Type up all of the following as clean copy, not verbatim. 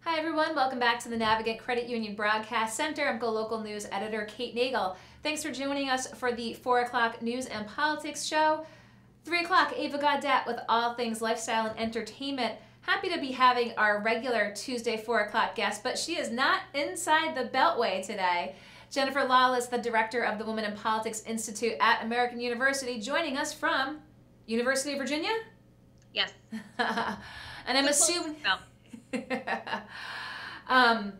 Hi everyone, welcome back to the Navigant Credit Union Broadcast Center. I'm GoLocal News Editor Kate Nagel. Thanks for joining us for the 4 o'clock News and Politics show. 3 o'clock, Ava Gaudet with all things lifestyle and entertainment. Happy to be having our regular Tuesday 4 o'clock guest, but she is not inside the Beltway today. Jennifer Lawless, the director of the Women in Politics Institute at American University, joining us from University of Virginia? Yes. And I'm assuming... I'm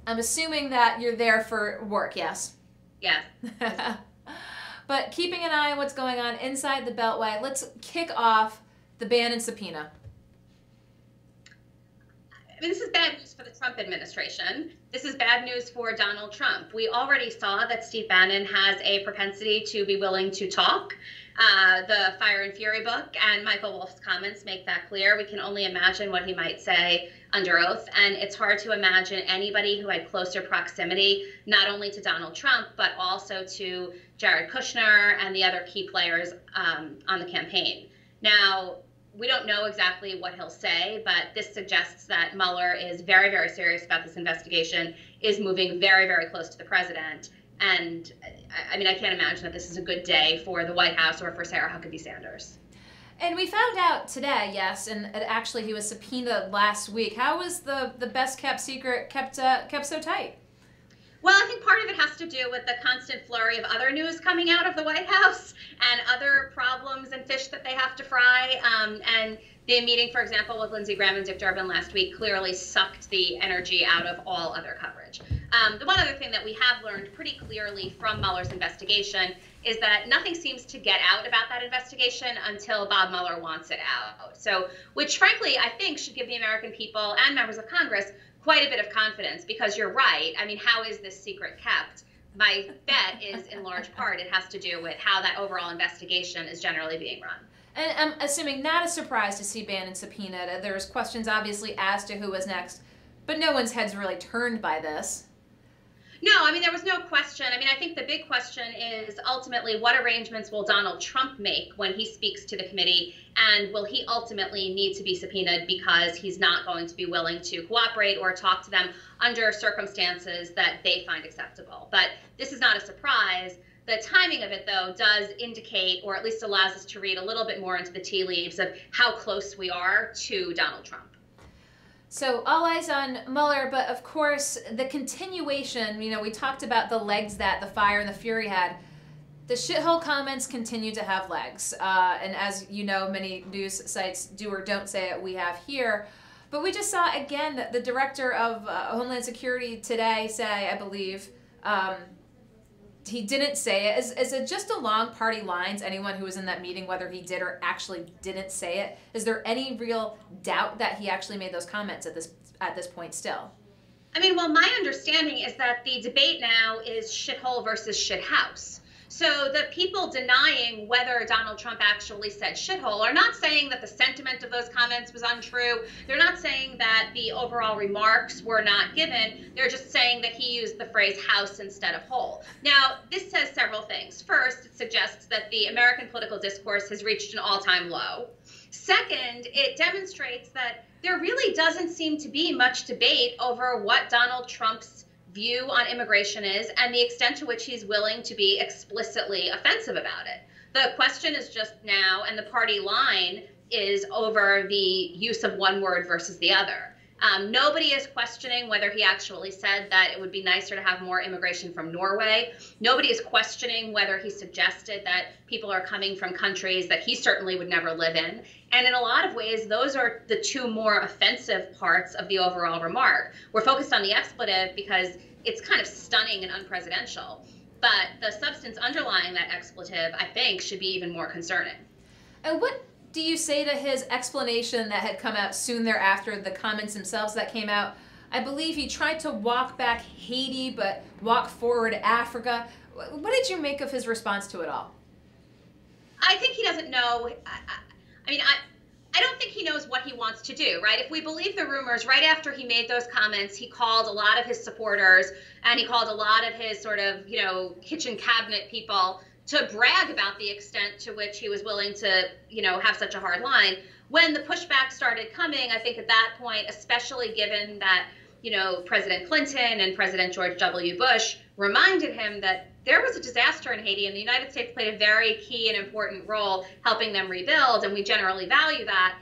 assuming that you're there for work, yes? Yes. But keeping an eye on what's going on inside the Beltway, let's kick off the ban and subpoena. I mean, this is bad news for the Trump administration. This is bad news for Donald Trump. We already saw that Steve Bannon has a propensity to be willing to talk. The Fire and Fury book and Michael Wolff's comments make that clear. We can only imagine what he might say under oath, and it's hard to imagine anybody who had closer proximity, not only to Donald Trump, but also to Jared Kushner and the other key players on the campaign. Now, we don't know exactly what he'll say, but this suggests that Mueller is very, very serious about this investigation, is moving very, very close to the president. And I mean, I can't imagine that this is a good day for the White House or for Sarah Huckabee Sanders. And we found out today, yes, and actually he was subpoenaed last week. How was the best kept secret kept so tight? Well, I think part of it has to do with the constant flurry of other news coming out of the White House and other problems and fish that they have to fry. And the meeting, for example, with Lindsey Graham and Dick Durbin last week clearly sucked the energy out of all other coverage. The one other thing that we have learned pretty clearly from Mueller's investigation is that nothing seems to get out about that investigation until Bob Mueller wants it out. So, which frankly, I think should give the American people and members of Congress quite a bit of confidence, because you're right. I mean, how is this secret kept? My bet is in large part it has to do with how that overall investigation is generally being run. And I'm assuming not a surprise to see Bannon subpoenaed. There's questions obviously as to who was next, but no one's head's really turned by this. No, I mean, there was no question. I mean, I think the big question is ultimately what arrangements will Donald Trump make when he speaks to the committee, and will he ultimately need to be subpoenaed because he's not going to be willing to cooperate or talk to them under circumstances that they find acceptable. But this is not a surprise. The timing of it, though, does indicate, or at least allows us to read a little bit more into the tea leaves of how close we are to Donald Trump. So all eyes on Mueller, but of course the continuation, you know, we talked about the legs that the Fire and the Fury had. The shithole comments continue to have legs. And as you know, many news sites do or don't say it, we have here. But we just saw again that the director of Homeland Security today say, I believe, he didn't say it. Is it just along party lines, anyone who was in that meeting, whether he did or actually didn't say it? Is there any real doubt that he actually made those comments at this point still? I mean, well, my understanding is that the debate now is shithole versus shithouse. So the people denying whether Donald Trump actually said shithole are not saying that the sentiment of those comments was untrue. They're not saying that the overall remarks were not given. They're just saying that he used the phrase house instead of hole. Now, this says several things. First, it suggests that the American political discourse has reached an all-time low. Second, it demonstrates that there really doesn't seem to be much debate over what Donald Trump's view on immigration is and the extent to which he's willing to be explicitly offensive about it. The question is just now, and the party line is over the use of one word versus the other. Nobody is questioning whether he actually said that it would be nicer to have more immigration from Norway. Nobody is questioning whether he suggested that people are coming from countries that he certainly would never live in. And in a lot of ways, those are the two more offensive parts of the overall remark. We're focused on the expletive because it's kind of stunning and unpresidential. But the substance underlying that expletive, I think, should be even more concerning. And what do you say to his explanation that had come out soon thereafter, the comments themselves that came out? I believe he tried to walk back Haiti, but walk forward Africa. What did you make of his response to it all? I think he doesn't know. I don't think he knows what he wants to do, right? If we believe the rumors, right after he made those comments, he called a lot of his supporters and he called a lot of his sort of, you know, kitchen cabinet people to brag about the extent to which he was willing to, you know, have such a hard line. when the pushback started coming, I think at that point, especially given that, President Clinton and President George W. Bush reminded him that there was a disaster in Haiti and the United States played a very key and important role helping them rebuild, and we generally value that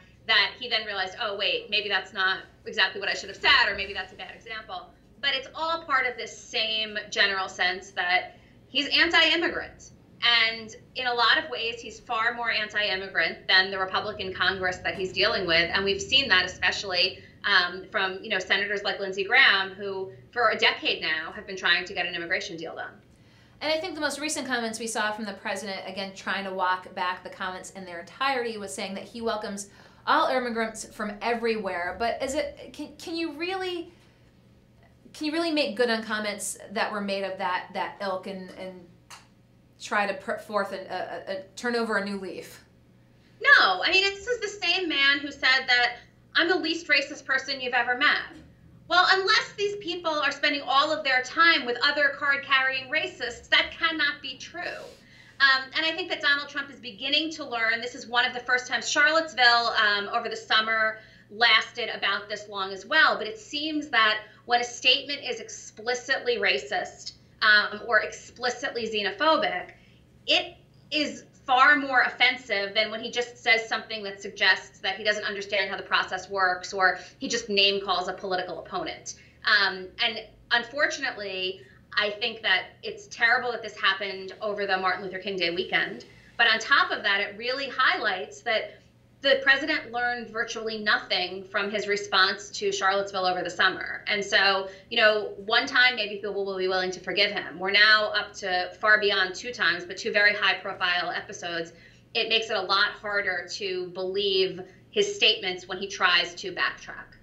he then realized, oh, wait, maybe that's not exactly what I should have said, or maybe that's a bad example. But it's all part of this same general sense that he's anti-immigrant. And in a lot of ways, he's far more anti-immigrant than the Republican Congress that he's dealing with. And we've seen that especially from, senators like Lindsey Graham, who for a decade now have been trying to get an immigration deal done. And I think the most recent comments we saw from the president, again, trying to walk back the comments in their entirety, was saying that he welcomes all immigrants from everywhere. But can you really make good on comments that were made of that ilk and try to put forth turn over a new leaf? No, I mean, this is the same man who said that I'm the least racist person you've ever met. Well, unless these people are spending all of their time with other card-carrying racists, that cannot be true. And I think that Donald Trump is beginning to learn. This is one of the first times. Charlottesville over the summer lasted about this long as well. But it seems that when a statement is explicitly racist or explicitly xenophobic, it is far more offensive than when he just says something that suggests that he doesn't understand how the process works, or he just name calls a political opponent. And unfortunately, I think that it's terrible that this happened over the Martin Luther King Day weekend. But on top of that, it really highlights that the president learned virtually nothing from his response to Charlottesville over the summer. And so, one time maybe people will be willing to forgive him. We're now up to far beyond 2 times, but 2 very high-profile episodes. It makes it a lot harder to believe his statements when he tries to backtrack.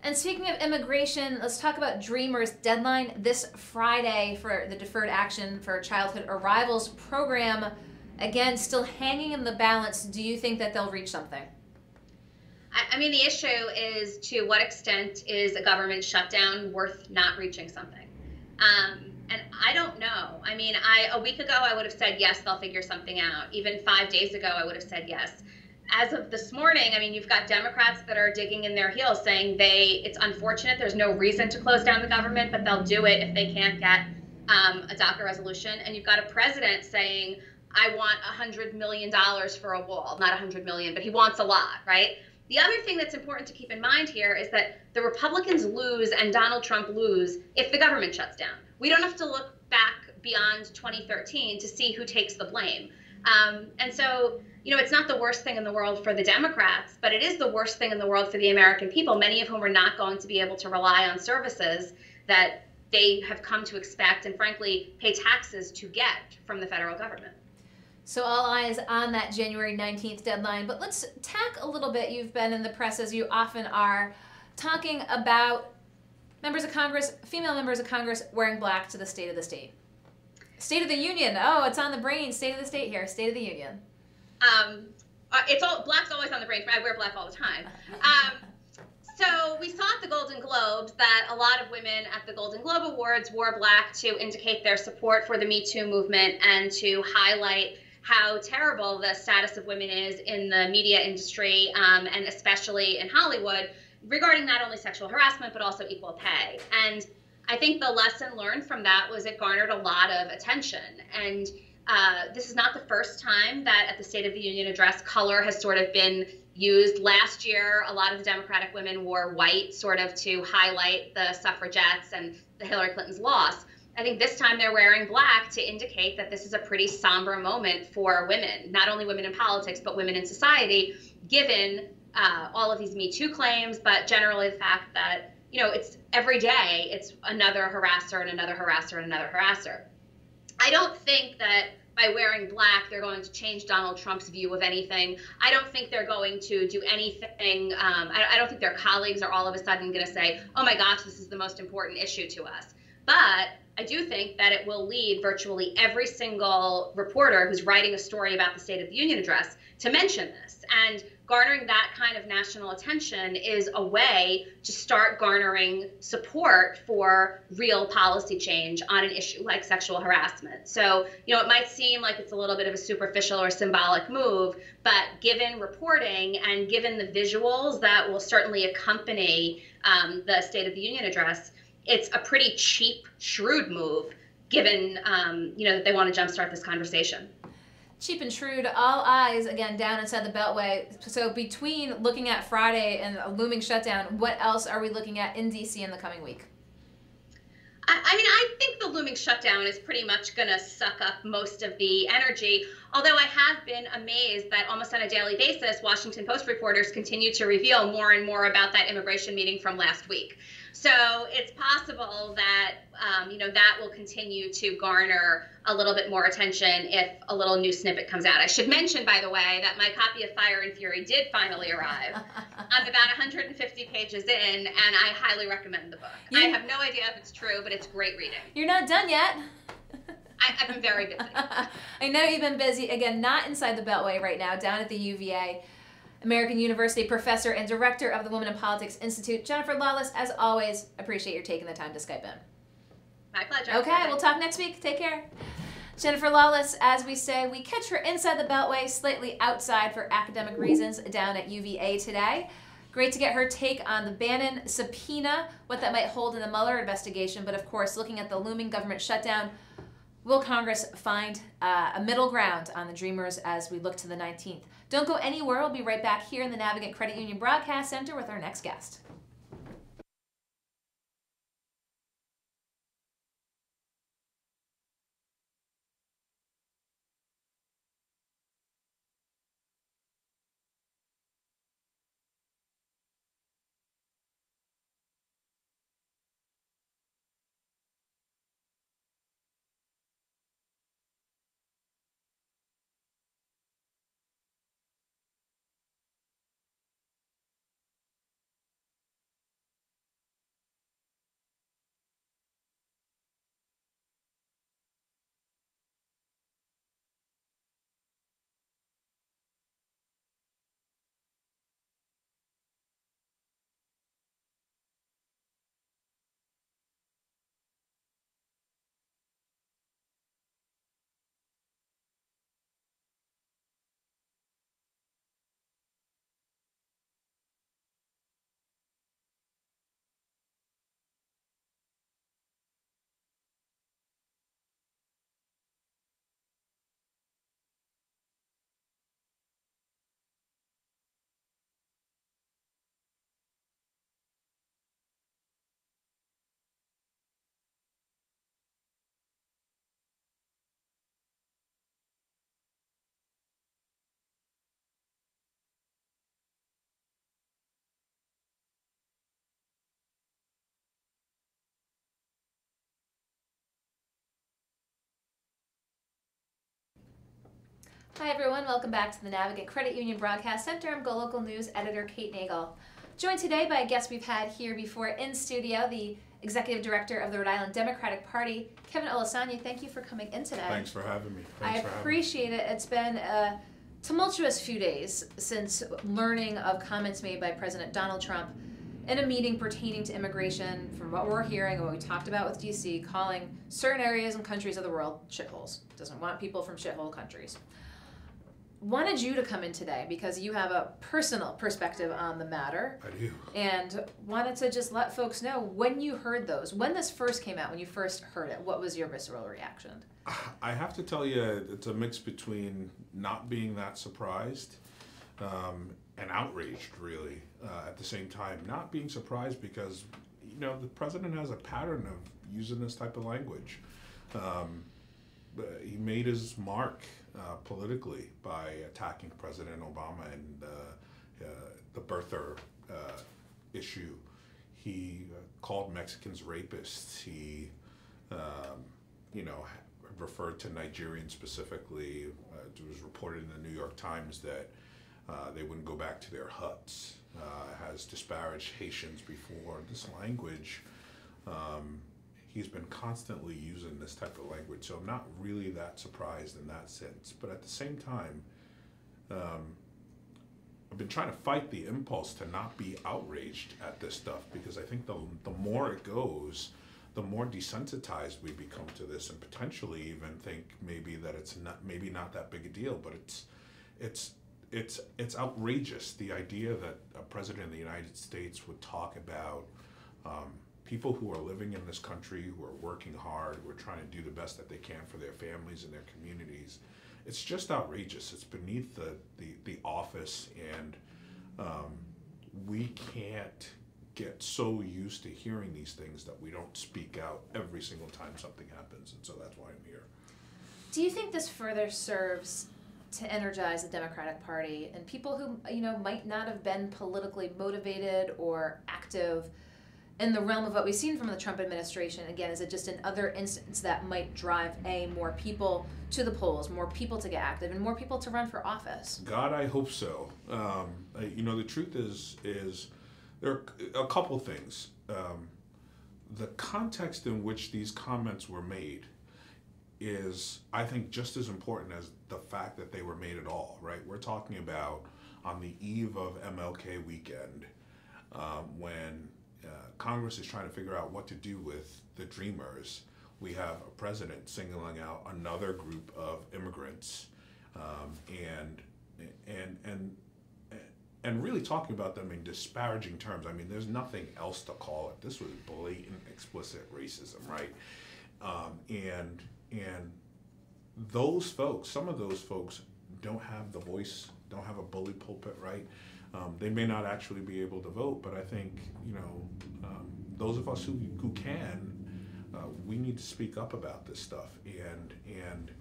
And speaking of immigration, let's talk about Dreamers' deadline this Friday for the Deferred Action for Childhood Arrivals program. Again, still hanging in the balance. Do you think that they'll reach something? I mean, the issue is, to what extent is a government shutdown worth not reaching something? And I don't know. I mean, a week ago, I would have said, yes, they'll figure something out. Even 5 days ago, I would have said yes. As of this morning, I mean, you've got Democrats that are digging in their heels saying it's unfortunate. There's no reason to close down the government, but they'll do it if they can't get a DACA resolution. And you've got a president saying, I want $100 million for a wall. Not $100 million, but he wants a lot, right? The other thing that's important to keep in mind here is that the Republicans lose and Donald Trump lose if the government shuts down. We don't have to look back beyond 2013 to see who takes the blame. And so, it's not the worst thing in the world for the Democrats, but it is the worst thing in the world for the American people, many of whom are not going to be able to rely on services that they have come to expect and, frankly, pay taxes to get from the federal government. So all eyes on that January 19th deadline. But let's tack a little bit. You've been in the press, as you often are, talking about members of Congress, female members of Congress, wearing black to the State of the State. State of the Union. Oh, it's on the brain. State of the State here. State of the Union. Black's always on the brain. I wear black all the time. So we saw at the Golden Globes that a lot of women at the Golden Globe Awards wore black to indicate their support for the Me Too movement and to highlight how terrible the status of women is in the media industry, and especially in Hollywood, regarding not only sexual harassment, but also equal pay. And I think the lesson learned from that was it garnered a lot of attention. And this is not the first time that at the State of the Union address, color has sort of been used. Last year, a lot of the Democratic women wore white sort of to highlight the suffragettes and the Hillary Clinton's loss. I think this time they're wearing black to indicate that this is a pretty somber moment for women, not only women in politics, but women in society, given all of these Me Too claims, but generally the fact that, it's every day, it's another harasser and another harasser and another harasser. I don't think that by wearing black, they're going to change Donald Trump's view of anything. I don't think they're going to do anything. I don't think their colleagues are all of a sudden going to say, oh my gosh, this is the most important issue to us. But I do think that it will lead virtually every single reporter who's writing a story about the State of the Union address to mention this. And garnering that kind of national attention is a way to start garnering support for real policy change on an issue like sexual harassment. So, it might seem like it's a little bit of a superficial or symbolic move, but given reporting and given the visuals that will certainly accompany the State of the Union address, it's a pretty cheap, shrewd move, given, that they want to jumpstart this conversation. Cheap and shrewd, all eyes, again, down inside the Beltway. So between looking at Friday and a looming shutdown, what else are we looking at in D.C. in the coming week? I think the looming shutdown is pretty much going to suck up most of the energy, although I have been amazed that almost on a daily basis, Washington Post reporters continue to reveal more and more about that immigration meeting from last week. So it's possible that, that will continue to garner a little bit more attention if a little new snippet comes out. I should mention, by the way, that my copy of Fire and Fury did finally arrive. I'm about 150 pages in, and I highly recommend the book. I have no idea if it's true, but it's great reading. You're not done yet. I've been very busy. I know you've been busy. Again, not inside the Beltway right now, down at the UVA. American University professor and director of the Women in Politics Institute, Jennifer Lawless, as always, appreciate your taking the time to Skype in. My pleasure. Okay, we'll talk next week. Take care. Jennifer Lawless, as we say, we catch her inside the Beltway, slightly outside for academic reasons, down at UVA today. Great to get her take on the Bannon subpoena, what that might hold in the Mueller investigation, but of course, looking at the looming government shutdown, will Congress find a middle ground on the Dreamers as we look to the 19th? Don't go anywhere. We'll be right back here in the Navigant Credit Union Broadcast Center with our next guest. Hi everyone, welcome back to the Navigant Credit Union Broadcast Center. I'm GoLocal News editor Kate Nagel. Joined today by a guest we've had here before in studio, the Executive Director of the Rhode Island Democratic Party, Kevin Olasanya. Thank you for coming in today. Thanks for having me. I appreciate it. It's been a tumultuous few days since learning of comments made by President Donald Trump in a meeting pertaining to immigration, from what we're hearing and what we talked about with DC, calling certain areas and countries of the world shitholes. Doesn't want people from shithole countries. Wanted you to come in today because you have a personal perspective on the matter. I do. And wanted to just let folks know when you heard those, when this first came out, when you first heard it, what was your visceral reaction? I have to tell you, it's a mix between not being that surprised and outraged, really, at the same time. Not being surprised because, the president has a pattern of using this type of language. He made his mark politically by attacking President Obama and the birther issue. He called Mexicans rapists. He, referred to Nigerians specifically. It was reported in the New York Times that they wouldn't go back to their huts. Has disparaged Haitians before. This language, he's been constantly using this type of language, so I'm not really that surprised in that sense. But at the same time, I've been trying to fight the impulse to not be outraged at this stuff, because I think the more it goes, the more desensitized we become to this, and potentially even think maybe that it's not that big a deal. But it's outrageous, the idea that a president of the United States would talk about people who are living in this country, who are working hard, who are trying to do the best that they can for their families and their communities. It's just outrageous. It's beneath the office, and we can't get so used to hearing these things that we don't speak out every single time something happens. And so that's why I'm here. Do you think this further serves to energize the Democratic Party and people who, might not have been politically motivated or active in the realm of what we've seen from the Trump administration? Again, is it just another instance that might drive more people to the polls, more people to get active, and more people to run for office? God, I hope so. The truth is there are a couple things. The context in which these comments were made is, I think, just as important as the fact that they were made at all, right? We're talking about on the eve of MLK weekend, when Congress is trying to figure out what to do with the Dreamers. We have a president singling out another group of immigrants, and really talking about them in disparaging terms. I mean, there's nothing else to call it. This was blatant, explicit racism, right? And those folks, some of those folks don't have the voice, don't have a bully pulpit, right? They may not actually be able to vote, but I think, those of us who can, we need to speak up about this stuff. And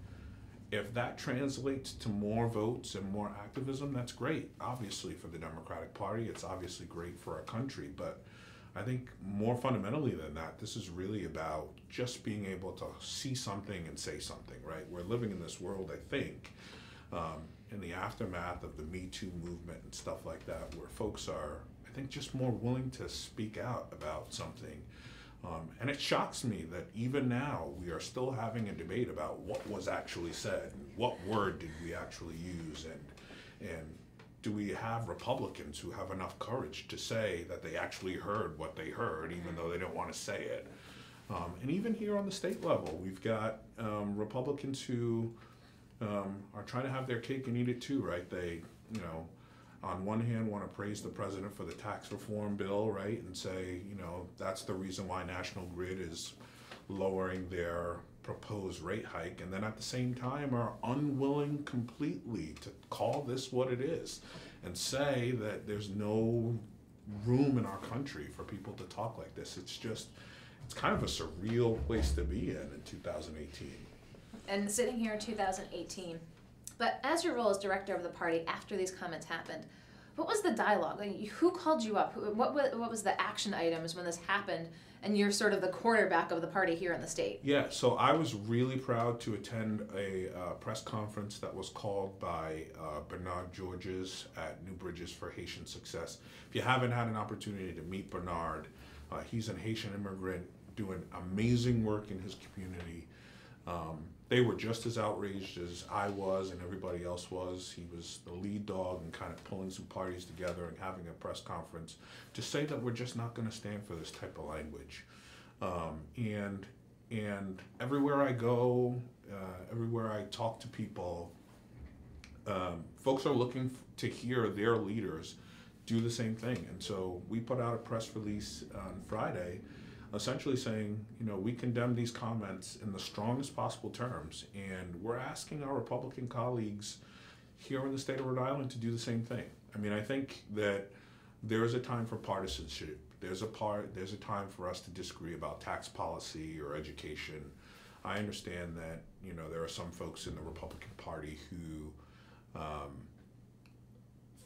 if that translates to more votes and more activism, that's great. Obviously for the Democratic Party, it's obviously great for our country, but I think more fundamentally than that, this is really about just being able to see something and say something, right? We're living in this world, I think, in the aftermath of the Me Too movement and stuff like that, where folks are, I think, just more willing to speak out about something. And it shocks me that even now we are still having a debate about what was actually said, and what word did we actually use, and do we have Republicans who have enough courage to say that they actually heard what they heard, even though they don't want to say it. And even here on the state level, we've got Republicans who are trying to have their cake and eat it too, right? They, on one hand want to praise the president for the tax reform bill, right? And say, that's the reason why National Grid is lowering their proposed rate hike. And then at the same time are unwilling completely to call this what it is and say that there's no room in our country for people to talk like this. It's kind of a surreal place to be in 2018. And sitting here in 2018, but as your role as director of the party after these comments happened, what was the dialogue? Who called you up? What was the action items when this happened? And you're sort of the quarterback of the party here in the state. Yeah, so I was really proud to attend a press conference that was called by Bernard Georges at New Bridges for Haitian Success. If you haven't had an opportunity to meet Bernard, he's a Haitian immigrant doing amazing work in his community. They were just as outraged as I was and everybody else was. He was the lead dog and kind of pulling some parties together and having a press conference to say that we're just not going to stand for this type of language. And everywhere I go, everywhere I talk to people, folks are looking to hear their leaders do the same thing. And so we put out a press release on Friday essentially saying, we condemn these comments in the strongest possible terms, and we're asking our Republican colleagues here in the state of Rhode Island to do the same thing. I mean, I think that there is a time for partisanship. There's a time for us to disagree about tax policy or education. I understand that, there are some folks in the Republican Party who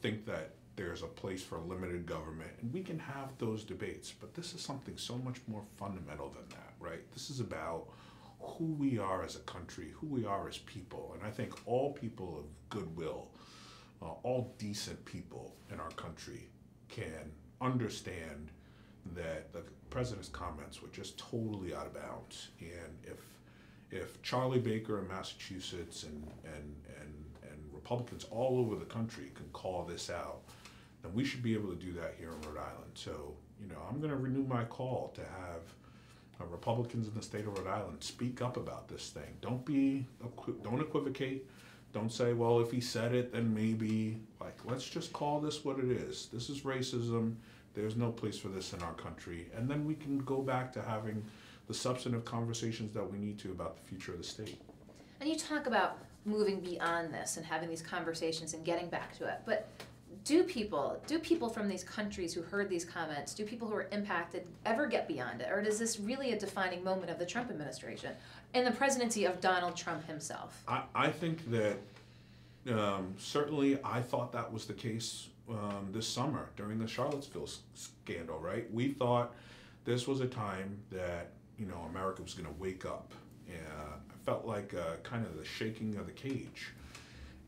think that there's a place for limited government, and we can have those debates, but this is something so much more fundamental than that, right? This is about who we are as a country, who we are as people, and I think all people of goodwill, all decent people in our country can understand that the president's comments were just totally out of bounds. And if Charlie Baker in Massachusetts and Republicans all over the country can call this out, then we should be able to do that here in Rhode Island. So, I'm going to renew my call to have Republicans in the state of Rhode Island speak up about this thing. Don't equivocate. Don't say, well, if he said it, then maybe. Let's just call this what it is. This is racism. There's no place for this in our country. And then we can go back to having the substantive conversations that we need to about the future of the state. And you talk about moving beyond this and having these conversations and getting back to it. But do people from these countries who heard these comments, do people who are impacted ever get beyond it? Or is this really a defining moment of the Trump administration and the presidency of Donald Trump himself? I think that certainly I thought that was the case this summer during the Charlottesville scandal, right? We thought this was a time that, America was going to wake up. I felt like kind of the shaking of the cage.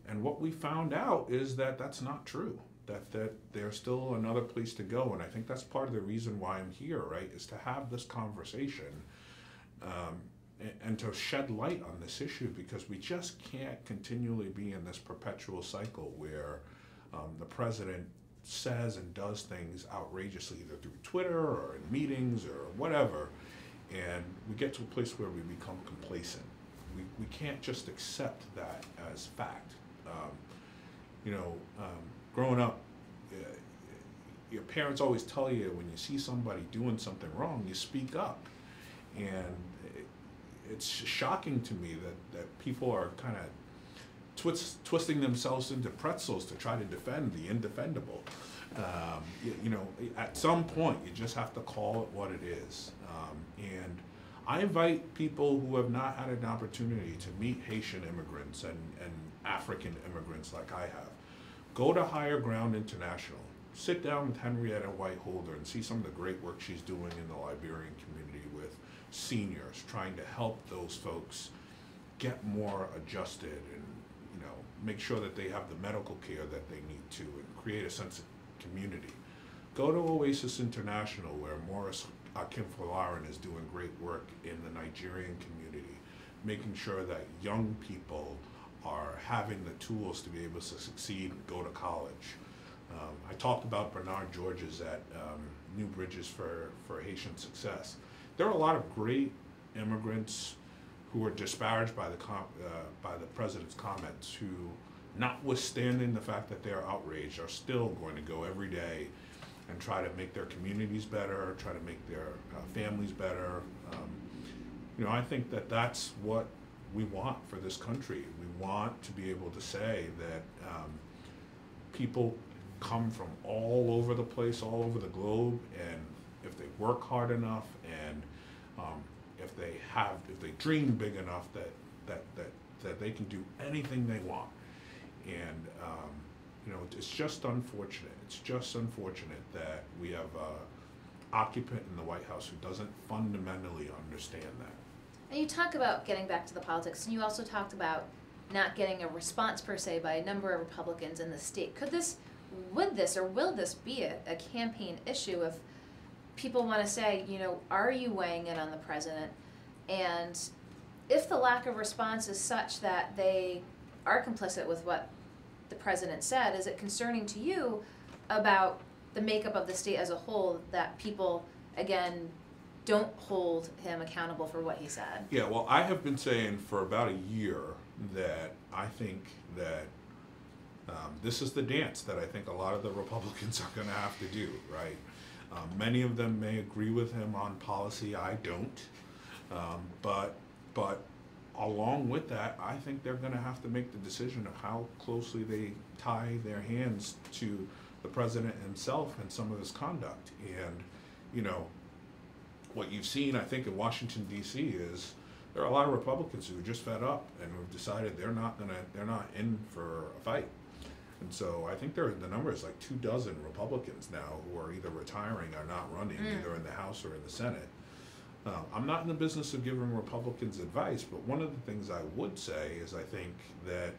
And what we found out is that that's not true, that there's still another place to go. And I think that's part of the reason why I'm here, right, is to have this conversation and to shed light on this issue, because we just can't continually be in this perpetual cycle where the president says and does things outrageously, either through Twitter or in meetings or whatever, and we get to a place where we become complacent. We can't just accept that as fact. Growing up, your parents always tell you when you see somebody doing something wrong, you speak up. And it's shocking to me that people are kind of twisting themselves into pretzels to try to defend the indefendable. At some point, you just have to call it what it is. And I invite people who have not had an opportunity to meet Haitian immigrants and African immigrants like I have. Go to Higher Ground International. Sit down with Henrietta White-Holder and see some of the great work she's doing in the Liberian community with seniors, trying to help those folks get more adjusted and make sure that they have the medical care that they need to, and create a sense of community. Go to Oasis International, where Morris Akinfolarin is doing great work in the Nigerian community, making sure that young people are having the tools to be able to succeed and go to college. I talked about Bernard Georges at New Bridges for Haitian Success. There are a lot of great immigrants who were disparaged by the president's comments, who, notwithstanding the fact that they're outraged, are still going to go every day and try to make their communities better, try to make their families better. I think that that's what we want for this country. We want to be able to say that people come from all over the place, all over the globe, and if they work hard enough and if they dream big enough, that they can do anything they want. And it's just unfortunate. It's just unfortunate that we have an occupant in the White House who doesn't fundamentally understand that. And you talk about getting back to the politics, and you also talked about not getting a response per se by a number of Republicans in the state. Will this be a campaign issue if people want to say, are you weighing in on the president? And if the lack of response is such that they are complicit with what the president said, is it concerning to you about the makeup of the state as a whole that people, again, don't hold him accountable for what he said? Yeah, well, I have been saying for about a year that I think that this is the dance that I think a lot of the Republicans are going to have to do, right? Many of them may agree with him on policy. I don't. But along with that, I think they're going to have to make the decision of how closely they tie their hands to the president himself and some of his conduct. And, what you've seen, I think, in Washington, D.C. is there are a lot of Republicans who are just fed up and who've decided they're not in for a fight. And so I think the number is like 24 Republicans now who are either retiring or not running, either in the House or in the Senate. I'm not in the business of giving Republicans advice, but one of the things I would say is I think that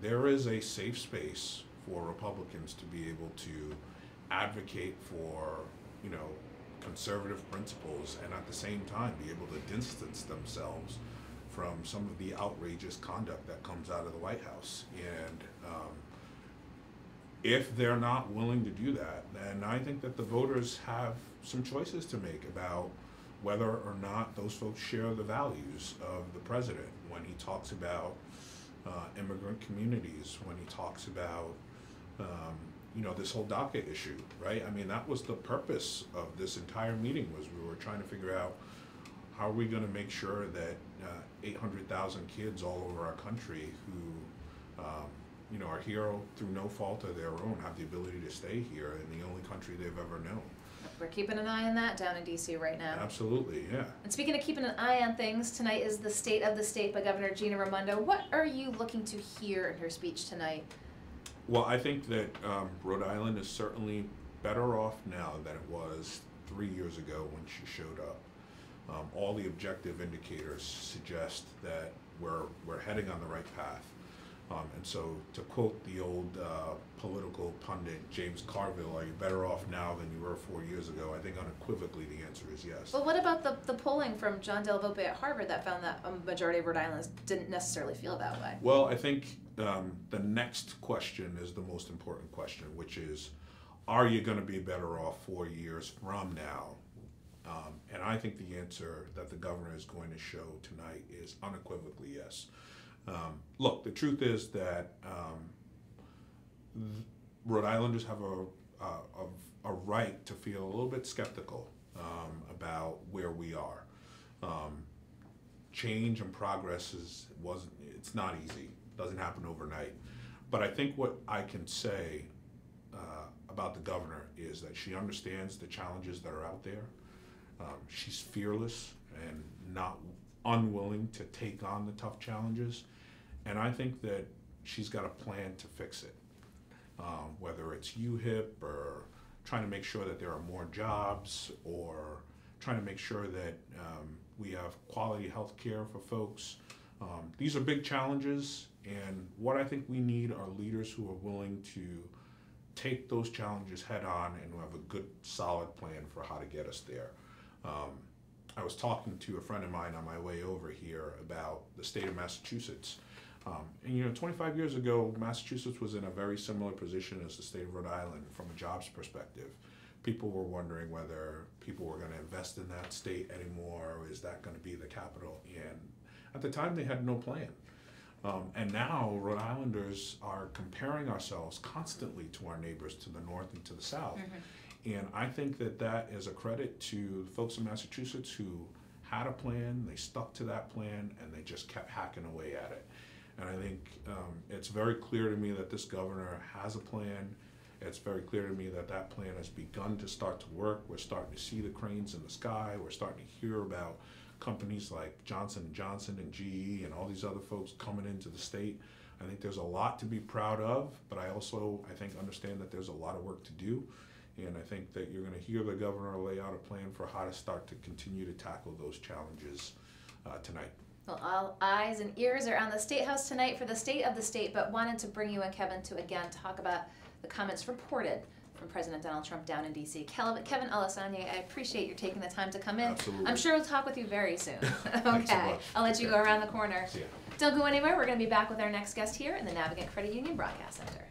there is a safe space for Republicans to be able to advocate for, conservative principles, and at the same time be able to distance themselves from some of the outrageous conduct that comes out of the White House. And if they're not willing to do that, then I think that the voters have some choices to make about whether or not those folks share the values of the president when he talks about immigrant communities, when he talks about this whole DACA issue, right? I mean, that was the purpose of this entire meeting, was we were trying to figure out how are we going to make sure that 800,000 kids all over our country who are here through no fault of their own have the ability to stay here in the only country they've ever known. We're keeping an eye on that down in D.C. right now. Absolutely, yeah. And speaking of keeping an eye on things, tonight is the State of the State by Governor Gina Raimondo. What are you looking to hear in her speech tonight? Well, I think that Rhode Island is certainly better off now than it was 3 years ago when she showed up. All the objective indicators suggest that we're heading on the right path. And so, to quote the old political pundit James Carville, are you better off now than you were 4 years ago? I think unequivocally the answer is yes. Well, what about the polling from John Del Vope at Harvard that found that a majority of Rhode Islanders didn't necessarily feel that way? Well, I think the next question is the most important question, which is, are you going to be better off 4 years from now? And I think the answer that the governor is going to show tonight is unequivocally yes. Look, the truth is that Rhode Islanders have a right to feel a little bit skeptical about where we are. Change and progress it's not easy. It doesn't happen overnight. But I think what I can say about the governor is that she understands the challenges that are out there. She's fearless and not unwilling to take on the tough challenges. And I think that she's got a plan to fix it, whether it's UHIP or trying to make sure that there are more jobs or trying to make sure that we have quality health care for folks. These are big challenges, and what I think we need are leaders who are willing to take those challenges head on and who have a good, solid plan for how to get us there. I was talking to a friend of mine on my way over here about the state of Massachusetts. And 25 years ago, Massachusetts was in a very similar position as the state of Rhode Island from a jobs perspective. People were wondering whether people were going to invest in that state anymore, or is that going to be the capital? And at the time, they had no plan. And now, Rhode Islanders are comparing ourselves constantly to our neighbors to the north and to the south. Mm-hmm. And I think that is a credit to the folks in Massachusetts who had a plan, they stuck to that plan, and they just kept hacking away at it. And I think it's very clear to me that this governor has a plan. It's very clear to me that that plan has begun to start to work. We're starting to see the cranes in the sky. We're starting to hear about companies like Johnson & Johnson and GE and all these other folks coming into the state. I think there's a lot to be proud of, but I think understand that there's a lot of work to do. And I think that you're going to hear the governor lay out a plan for how to start to continue to tackle those challenges tonight. Well, all eyes and ears are on the State House tonight for the State of the State, but wanted to bring you and Kevin to again talk about the comments reported from President Donald Trump down in D.C. Kevin Alessandri, I appreciate you taking the time to come in. Absolutely. I'm sure we'll talk with you very soon. Okay. Thanks so much. I'll let you go around the corner. See ya. Don't go anywhere. We're going to be back with our next guest here in the Navigant Credit Union Broadcast Center.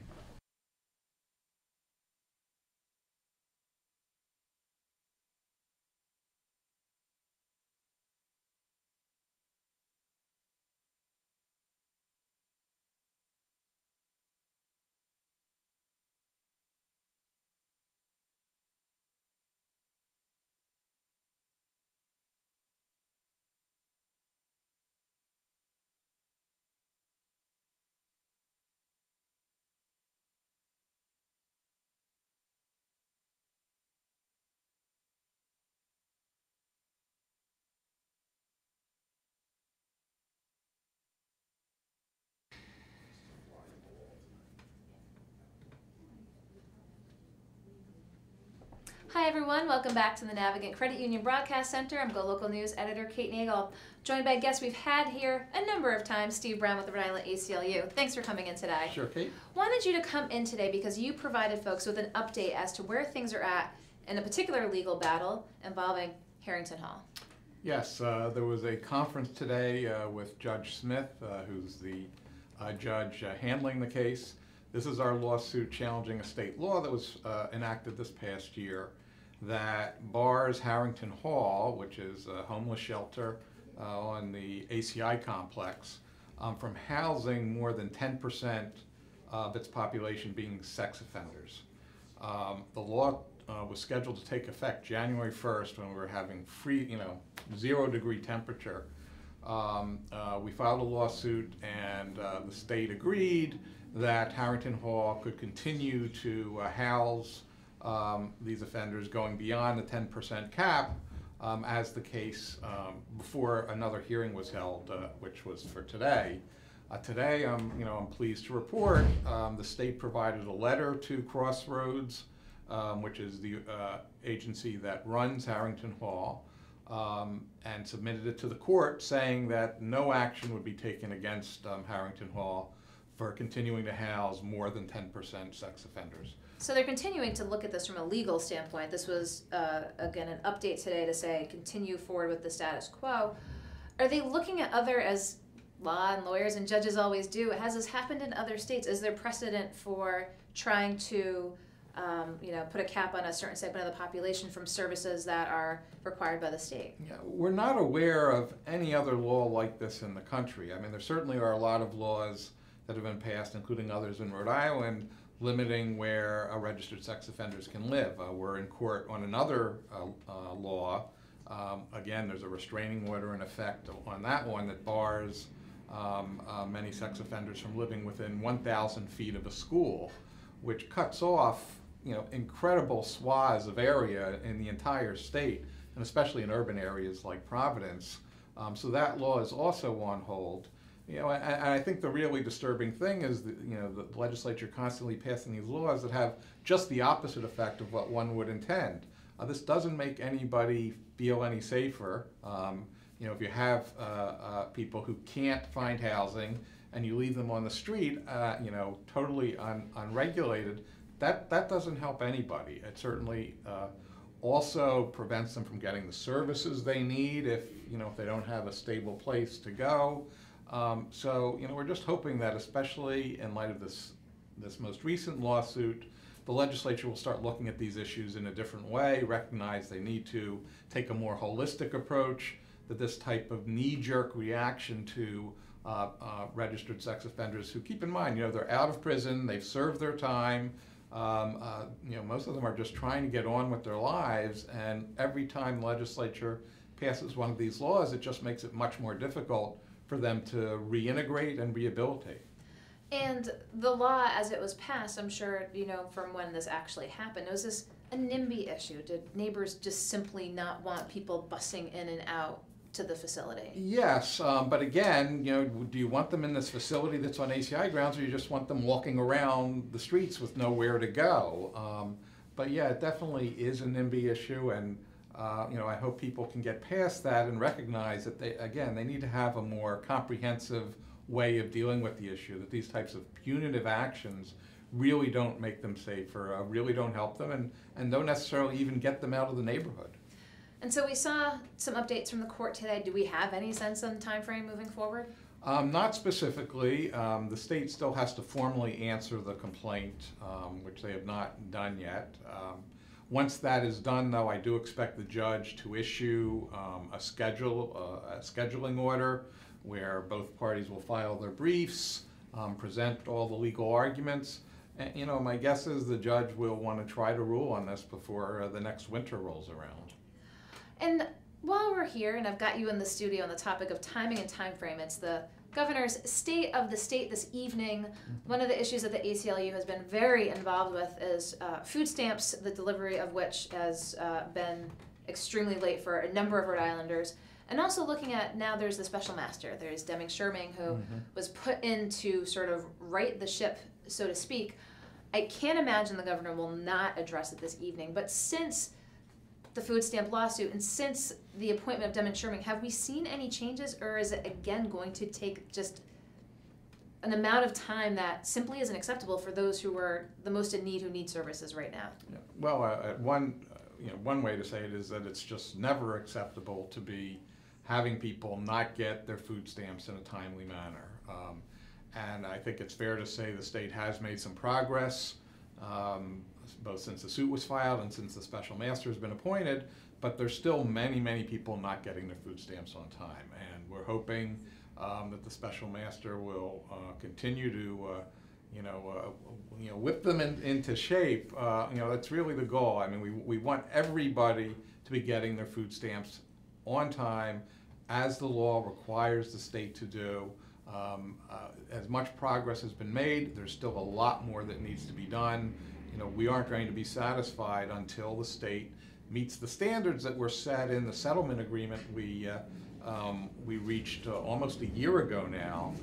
Hi everyone, welcome back to the Navigant Credit Union Broadcast Center. I'm GoLocal News Editor Kate Nagel, joined by guests we've had here a number of times, Steve Brown with the Rhode Island ACLU. Thanks for coming in today. Sure, Kate. Wanted you to come in today because you provided folks with an update as to where things are at in a particular legal battle involving Harrington Hall. Yes, there was a conference today with Judge Smith, who's the judge handling the case. This is our lawsuit challenging a state law that was enacted this past year that bars Harrington Hall, which is a homeless shelter on the ACI complex, from housing more than 10% of its population being sex offenders. The law was scheduled to take effect January 1st when we were having 0-degree temperature. We filed a lawsuit, and the state agreed that Harrington Hall could continue to house these offenders going beyond the 10% cap as the case before another hearing was held, which was for today. Today, I'm pleased to report the state provided a letter to Crossroads, which is the agency that runs Harrington Hall, and submitted it to the court saying that no action would be taken against Harrington Hall for continuing to house more than 10% sex offenders. So they're continuing to look at this from a legal standpoint. This was, again, an update today to say continue forward with the status quo. Are they looking at other, as law and lawyers and judges always do, has this happened in other states? Is there precedent for trying to put a cap on a certain segment of the population from services that are required by the state? Yeah, we're not aware of any other law like this in the country. I mean, there certainly are a lot of laws that have been passed, including others in Rhode Island, limiting where registered sex offenders can live. We're in court on another law. Again, there's a restraining order in effect on that one that bars many sex offenders from living within 1,000 feet of a school, which cuts off incredible swaths of area in the entire state, and especially in urban areas like Providence. So that law is also on hold. And I think the really disturbing thing is that the legislature constantly passing these laws that have just the opposite effect of what one would intend. This doesn't make anybody feel any safer. If you have people who can't find housing and you leave them on the street, totally unregulated, that doesn't help anybody. It certainly also prevents them from getting the services they need if they don't have a stable place to go. So we're just hoping that, especially in light of this most recent lawsuit, the legislature will start looking at these issues in a different way, recognize they need to take a more holistic approach, that this type of knee-jerk reaction to registered sex offenders who, keep in mind, they're out of prison, they've served their time, most of them are just trying to get on with their lives, and every time the legislature passes one of these laws, it just makes it much more difficult for them to reintegrate and rehabilitate. And the law, as it was passed, I'm sure, from when this actually happened, was this a NIMBY issue? Did neighbors just simply not want people busing in and out to the facility? Yes, but again, do you want them in this facility that's on ACI grounds, or you just want them walking around the streets with nowhere to go? But yeah, it definitely is a NIMBY issue, and I hope people can get past that and recognize that they need to have a more comprehensive way of dealing with the issue, that these types of punitive actions really don't make them safer, really don't help them, and don't necessarily even get them out of the neighborhood. And so we saw some updates from the court today. Do we have any sense on time frame moving forward? Not specifically. The state still has to formally answer the complaint, which they have not done yet. Once that is done, though, I do expect the judge to issue a scheduling order where both parties will file their briefs, present all the legal arguments. And, my guess is the judge will want to try to rule on this before the next winter rolls around. And while we're here, and I've got you in the studio on the topic of timing and time frame, it's the governor's state of the state this evening. One of the issues that the ACLU has been very involved with is food stamps, the delivery of which has been extremely late for a number of Rhode Islanders. And also looking at, now there's the special master. There's Deming Sherming, who was put in to sort of right the ship, so to speak. I can't imagine the governor will not address it this evening, but since the food stamp lawsuit and since the appointment of Deming Sherming, have we seen any changes, or is it again going to take just an amount of time that simply isn't acceptable for those who are the most in need, who need services right now? Yeah. Well, one way to say it is that it's just never acceptable to be having people not get their food stamps in a timely manner. And I think it's fair to say the state has made some progress, both since the suit was filed and since the special master has been appointed, but there's still many, many people not getting their food stamps on time. And we're hoping that the special master will continue to whip them into shape. That's really the goal. I mean, we want everybody to be getting their food stamps on time, as the law requires the state to do. As much progress has been made, there's still a lot more that needs to be done. We aren't going to be satisfied until the state meets the standards that were set in the settlement agreement we reached almost a year ago now,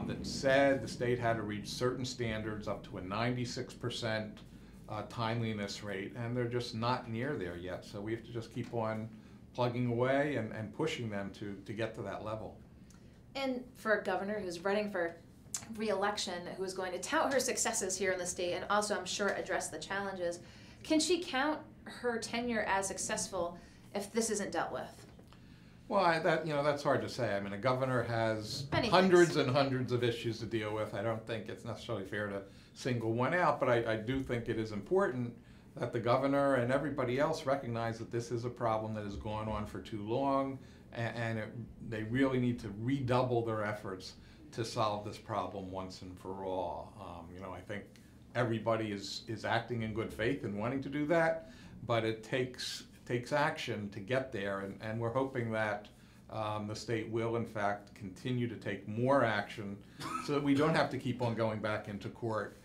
that said the state had to reach certain standards up to a 96% timeliness rate, and they're just not near there yet. So we have to just keep on plugging away and pushing them to get to that level. And for a governor who's running for re-election, who is going to tout her successes here in the state and also, I'm sure, address the challenges, can she count her tenure as successful if this isn't dealt with? Well, that's hard to say. I mean, a governor has Many hundreds things. and hundreds of issues to deal with. I don't think it's necessarily fair to single one out, but I do think it is important that the governor and everybody else recognize that this is a problem that has gone on for too long, and they really need to redouble their efforts to solve this problem once and for all. I think everybody is acting in good faith and wanting to do that, but it takes action to get there, and we're hoping that the state will in fact continue to take more action so that we don't have to keep on going back into court.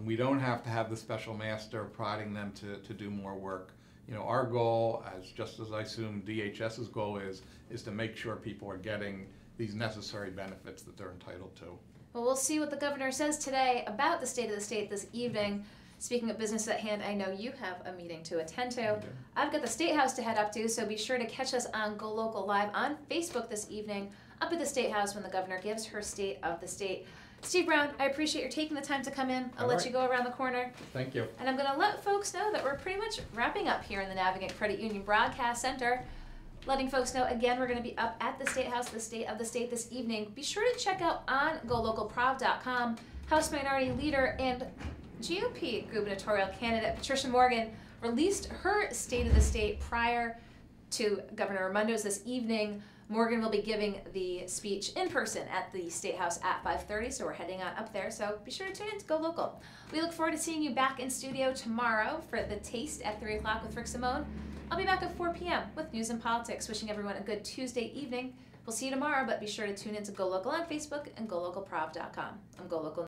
We don't have to have the special master prodding them to do more work. Our goal, just as I assume DHS's goal is to make sure people are getting these necessary benefits that they're entitled to. Well, we'll see what the governor says today about the state of the state this evening. Speaking of business at hand, I know you have a meeting to attend to. I've got the State House to head up to, so be sure to catch us on GoLocal Live on Facebook this evening up at the State House when the governor gives her State of the State. Steve Brown, I appreciate your taking the time to come in. I'll let you go around the corner. Thank you. And I'm going to let folks know that we're pretty much wrapping up here in the Navigant Credit Union Broadcast Center. Letting folks know, again, we're going to be up at the State House, the State of the State this evening. Be sure to check out on GoLocalProv.com, House Minority Leader and GOP gubernatorial candidate Patricia Morgan released her State of the State prior to Governor Raimondo's this evening. Morgan will be giving the speech in person at the State House at 5:30, so we're heading on up there. So be sure to tune in to Go Local. We look forward to seeing you back in studio tomorrow for The Taste at 3 o'clock with Rick Simone. I'll be back at 4 p.m. with news and politics. Wishing everyone a good Tuesday evening. We'll see you tomorrow, but be sure to tune in to Go Local on Facebook and GoLocalProv.com. I'm Go Local.